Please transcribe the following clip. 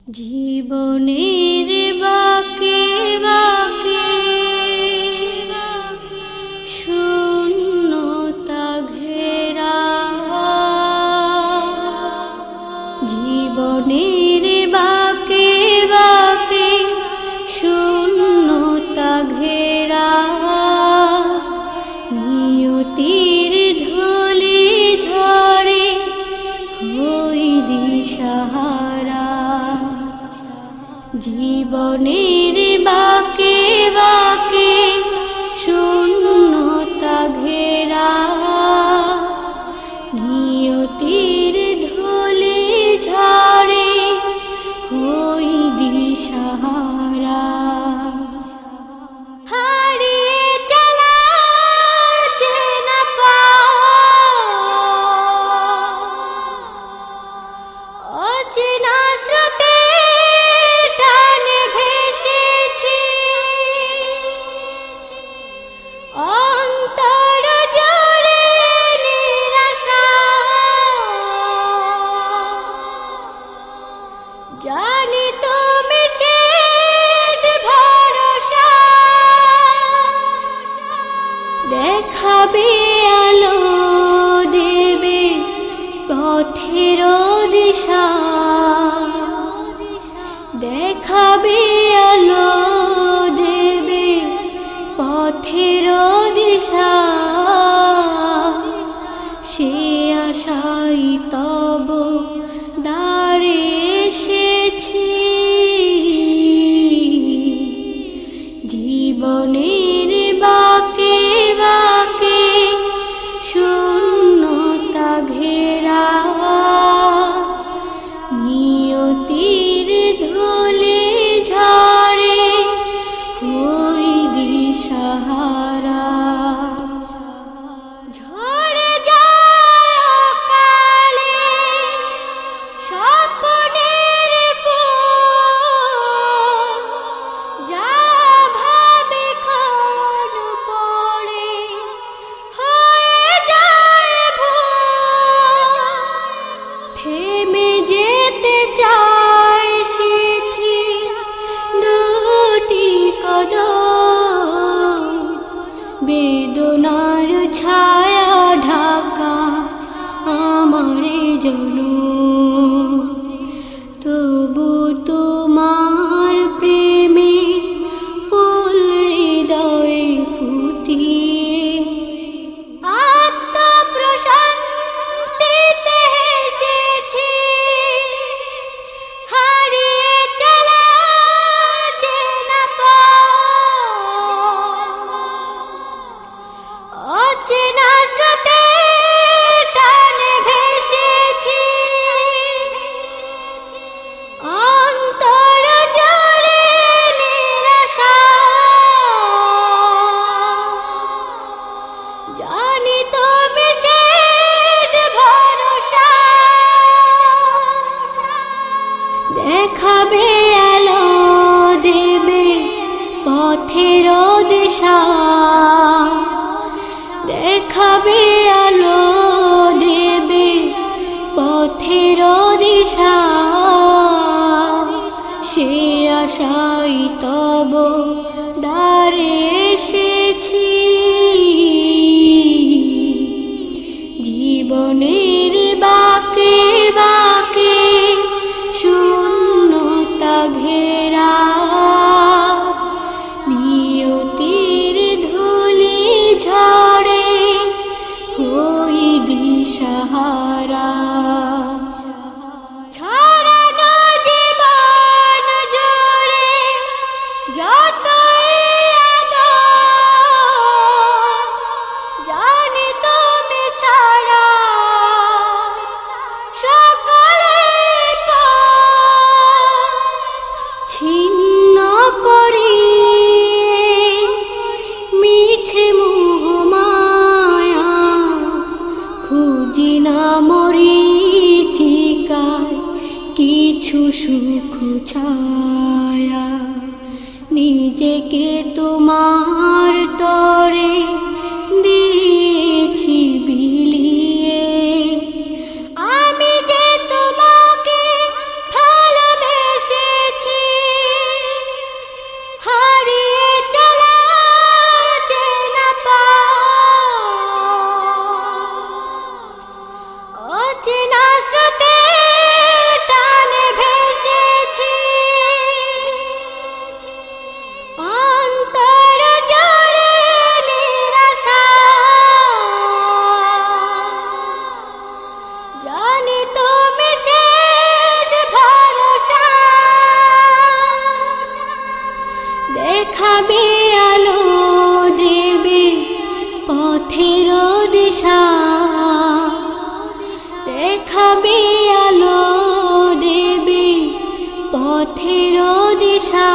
জীবনের বাঁকে বাঁকে শূন্যতা ঘেরা, জীবনের বাঁকে বাঁকে শূন্যতা ঘেরা, নিয়তির ধুলি ঝরে হই দিশাহারা। জীবনের বাঁকে বাঁকে শূন্যতা ঘেরা, নিয়তির ধুলি ঝরে হই দিশাহারা। হারিয়ে চলার চেনা পাওয়া, অচেনা স্রোতে টানে ভেসেছি, অন্তর জুড়ে নিরাশা। জানি তুমি শেষ ভরসা, দেখাবে আলো, দেবে পথের দিশা, দেখাবে আলো, দেবে পথের দিশা। সে আশাই তব দ্বারে এসেছি, জীবনের বাঁকে বাঁকে শূন্যতা ঘেরা, নিয়তির ধুলি ঝরে হই দিশাহারা। ঝরে যায় অকালে স্বপ্নের ফুল, যা ভাবে ক্ষণ পড়ে হয়ে যায় ভুল। থেমে যেতে চায় শিথিল দুটি কদম, বেদনার ছায়া ঢাকা আমার জনম। তবু তোমার প্রেমে ফুল হৃদয়ে ফুটিয়ে, আত্মপ্রশান্তিতে হেসেছি। হারিয়ে চলা চেনা পাওয়া, অচেনা স্রোতে টানে ভেসেছি, অন্তর জুড়ে নিরাশা। জানি তুমি শেষ ভরসা, দেখাবে আলো, দেবে পথের দিশা, দেখাবে আলো, দেবে পথের দিশা। সে আশাই তব দ্বারে এসেছি, জীবনের বাঁকে বাঁকে শূন্যতা ঘেরা, নিয়তির ধুলি ঝরে হই দিশাহারা। ছড়ানো জীবন জুড়ে যতই আদর, জানি তুমি ছাড়া সকলে ছিন্ন করি, মিছে মোহমায়া খুঁজি না মরীচিকায় কিছু সুখ ছায়া। নিজেকে তোমার তরে দিয়েছি বিলিয়ে, আমি যে তোমাকে ভালোবেসে অচেনা স্রোতে টানে ভেসেছি, অন্তর জুড়ে নিরাশা, জানি তুমি শেষ ভরসা। দেখাবে আলো, দেবে পথের দিশা, দেখাবে আলো, দেবে পথের দিশা।